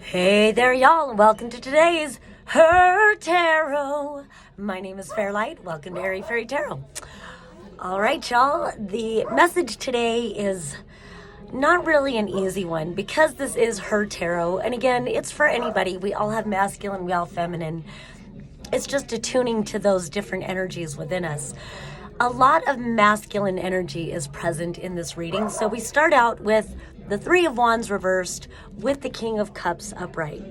Hey there, y'all, and welcome to today's Her Tarot. My name is Fairlight. Welcome to Airy Fairy Tarot. All right, y'all, the message today is not really an easy one because this is Her Tarot. And again, it's for anybody. We all have masculine, we all feminine. It's just attuning to those different energies within us. A lot of masculine energy is present in this reading. So we start out with the Three of Wands reversed with the King of Cups upright.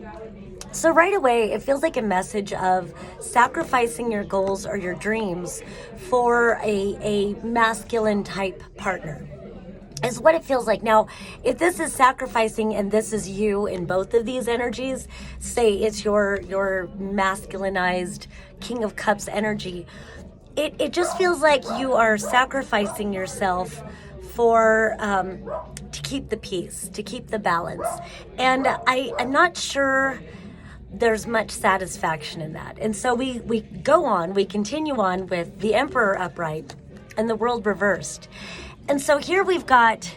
So right away, it feels like a message of sacrificing your goals or your dreams for a masculine type partner is what it feels like. Now, if this is sacrificing and this is you in both of these energies, say it's your masculinized King of Cups energy, it just feels like you are sacrificing yourself for to keep the peace, to keep the balance. And I'm not sure there's much satisfaction in that. And so we continue on with the Emperor upright and the World reversed. And so here we've got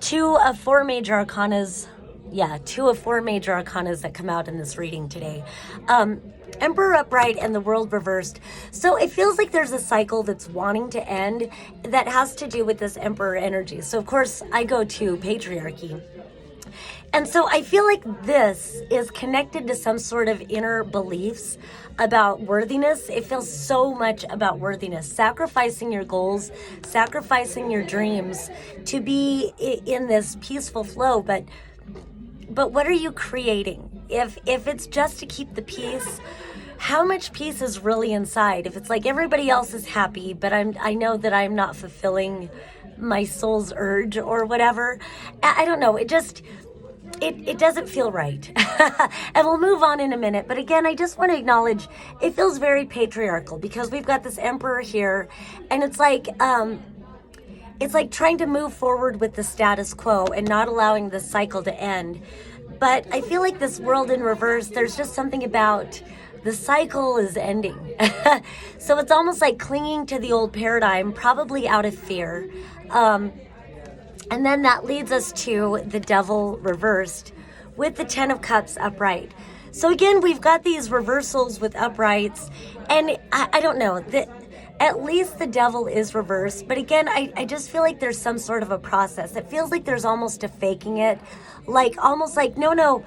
two of four major arcanas that come out in this reading today. Emperor upright and the World reversed. So it feels like there's a cycle that's wanting to end that has to do with this Emperor energy. So of course I go to patriarchy. And so I feel like this is connected to some sort of inner beliefs about worthiness. It feels so much about worthiness, sacrificing your goals, sacrificing your dreams to be in this peaceful flow. But what are you creating? If it's just to keep the peace, how much peace is really inside? If it's like everybody else is happy, but I know that I'm not fulfilling my soul's urge or whatever. I don't know. It doesn't feel right. And we'll move on in a minute. But again, I just want to acknowledge it feels very patriarchal because we've got this Emperor here, and it's like trying to move forward with the status quo and not allowing the cycle to end. But I feel like this World in reverse, there's just something about the cycle is ending. So it's almost like clinging to the old paradigm, probably out of fear. And then that leads us to the Devil reversed with the Ten of Cups upright. So again, we've got these reversals with uprights, and I don't know, at least the Devil is reversed. But again, I just feel like there's some sort of a process. It feels like there's almost a faking it, almost like, no,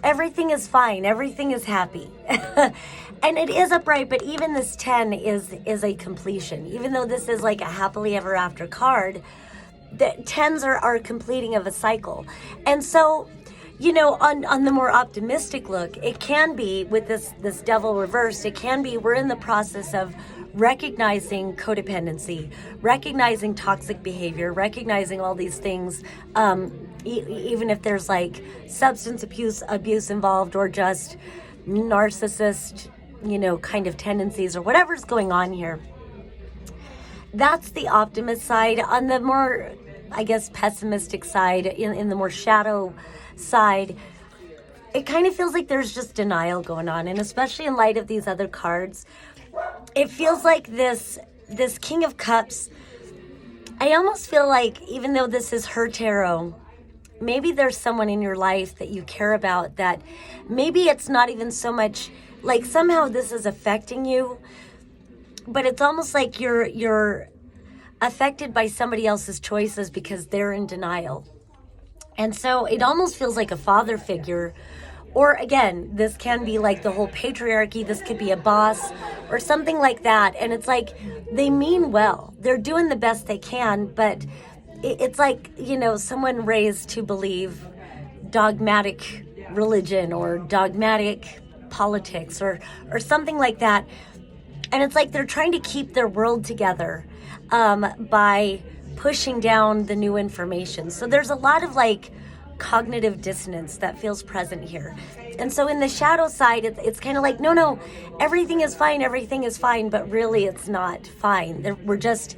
everything is fine, everything is happy. And it is upright, but even this 10 is a completion. Even though this is like a happily ever after card, the 10s are completing of a cycle. And so, on the more optimistic look, it can be with this Devil reversed, it can be we're in the process of recognizing codependency, recognizing toxic behavior, recognizing all these things, even if there's like substance abuse involved or just narcissist, kind of tendencies or whatever's going on here. That's the optimist side. On the more, I guess, pessimistic side, in the more shadow side, it kind of feels like there's just denial going on. And especially in light of these other cards, it feels like this King of Cups, I almost feel like even though this is Her Tarot, maybe there's someone in your life that you care about that maybe it's not even so much like somehow this is affecting you, but it's almost like you're affected by somebody else's choices because they're in denial. And so it almost feels like a father figure. Or again, this can be like the whole patriarchy. This could be a boss or something like that. And it's like they mean well. They're doing the best they can, but it's like, someone raised to believe dogmatic religion or dogmatic politics or something like that. And it's like they're trying to keep their world together by pushing down the new information. So there's a lot of cognitive dissonance that feels present here. And so in the shadow side, it's kind of like, no, everything is fine, but really it's not fine. We're just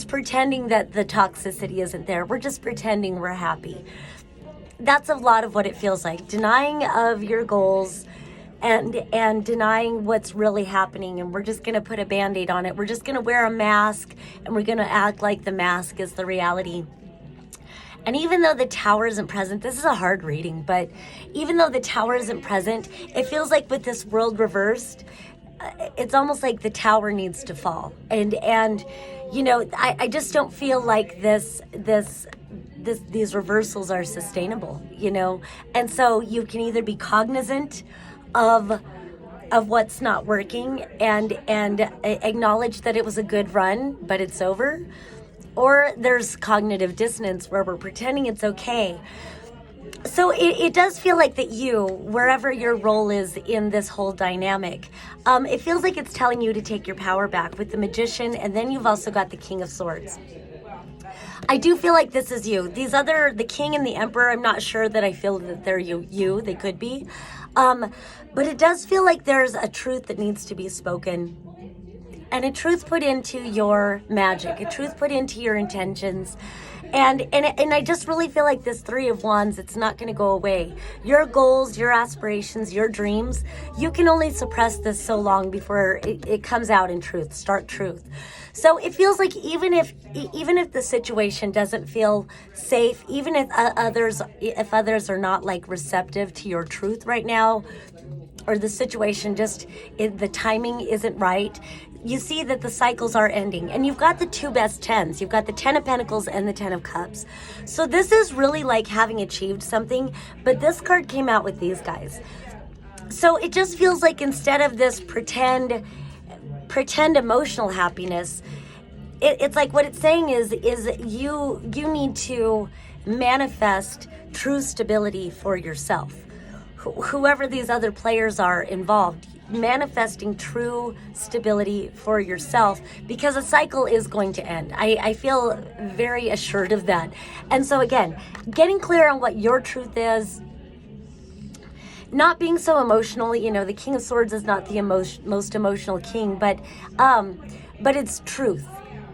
pretending that the toxicity isn't there. We're just pretending we're happy. That's a lot of what it feels like. Denying of your goals and denying what's really happening, and we're just going to put a Band-Aid on it. We're just going to wear a mask, and we're going to act like the mask is the reality. And even though the Tower isn't present, this is a hard reading, but even though the Tower isn't present, it feels like with this world reversed, it's almost like the Tower needs to fall. And you know, I just don't feel like these reversals are sustainable, you know? And so you can either be cognizant of what's not working and acknowledge that it was a good run, but it's over, or there's cognitive dissonance where we're pretending it's okay. So it does feel like that you, wherever your role is in this whole dynamic, it feels like it's telling you to take your power back with the Magician, and then you've also got the King of Swords. I do feel like this is you. The King and the Emperor, I'm not sure that I feel that they're you. They could be. But it does feel like there's a truth that needs to be spoken. And a truth put into your magic, a truth put into your intentions. And I just really feel like this Three of Wands, it's not going to go away. Your goals, your aspirations, your dreams, you can only suppress this so long before it comes out in truth, stark truth. So it feels like even if the situation doesn't feel safe, even if others are not like receptive to your truth right now, or the situation the timing isn't right, you see that the cycles are ending. And you've got the two best tens. You've got the Ten of Pentacles and the Ten of Cups. So this is really like having achieved something, but this card came out with these guys. So it just feels like instead of this pretend emotional happiness, it's like what it's saying is you need to manifest true stability for yourself. Whoever these other players are involved, manifesting true stability for yourself, because a cycle is going to end. I feel very assured of that. And so again, getting clear on what your truth is, not being so emotional. You know, the King of Swords is not the most emotional king, but it's truth.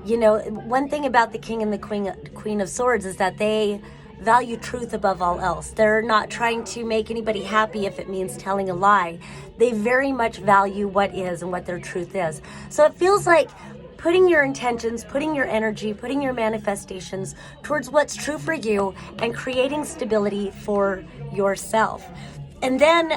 You know, one thing about the King and the Queen of Swords is that they value truth above all else. They're not trying to make anybody happy if it means telling a lie. They very much value what is and what their truth is. So it feels like putting your intentions, putting your energy, putting your manifestations towards what's true for you and creating stability for yourself. And then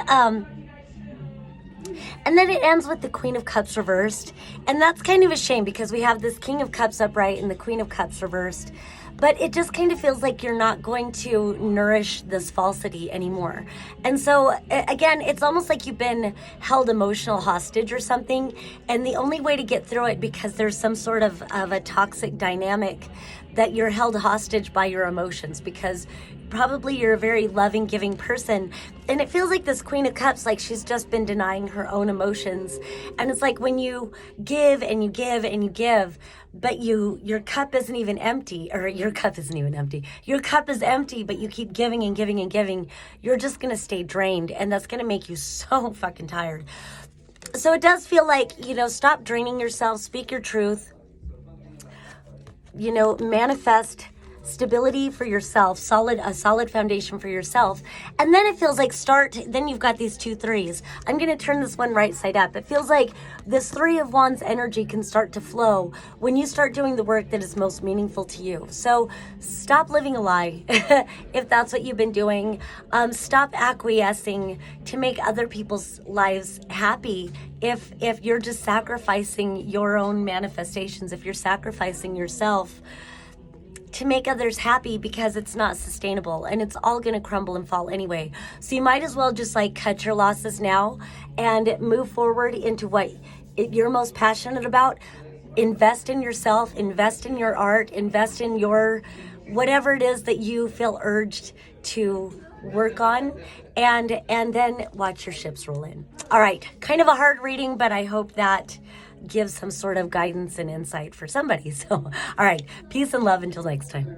it ends with the Queen of Cups reversed. And that's kind of a shame because we have this King of Cups upright and the Queen of Cups reversed. But it just kind of feels like you're not going to nourish this falsity anymore. And so, again, it's almost like you've been held emotional hostage or something. And the only way to get through it, because there's some sort of a toxic dynamic, that you're held hostage by your emotions, because probably you're a very loving, giving person. And it feels like this Queen of Cups, like she's just been denying her own emotions. And it's like when you give and you give and you give, but your cup isn't even empty, or your cup isn't even empty. Your cup is empty, but you keep giving and giving and giving. You're just going to stay drained, and that's going to make you so fucking tired. So it does feel like, you know, stop draining yourself, speak your truth, you know, manifest stability for yourself, a solid foundation for yourself. And then it feels like then you've got these 2 threes. I'm going to turn this one right side up. It feels like this Three of Wands energy can start to flow when you start doing the work that is most meaningful to you. So stop living a lie if that's what you've been doing. Stop acquiescing to make other people's lives happy if you're just sacrificing your own manifestations, if you're sacrificing yourself to make others happy, because it's not sustainable and it's all going to crumble and fall anyway. So you might as well just like cut your losses now and move forward into what you're most passionate about. Invest in yourself, invest in your art, invest in your whatever it is that you feel urged to work on, and then watch your ships roll in. All right, kind of a hard reading, but I hope that gives some sort of guidance and insight for somebody. So, all right, peace and love until next time.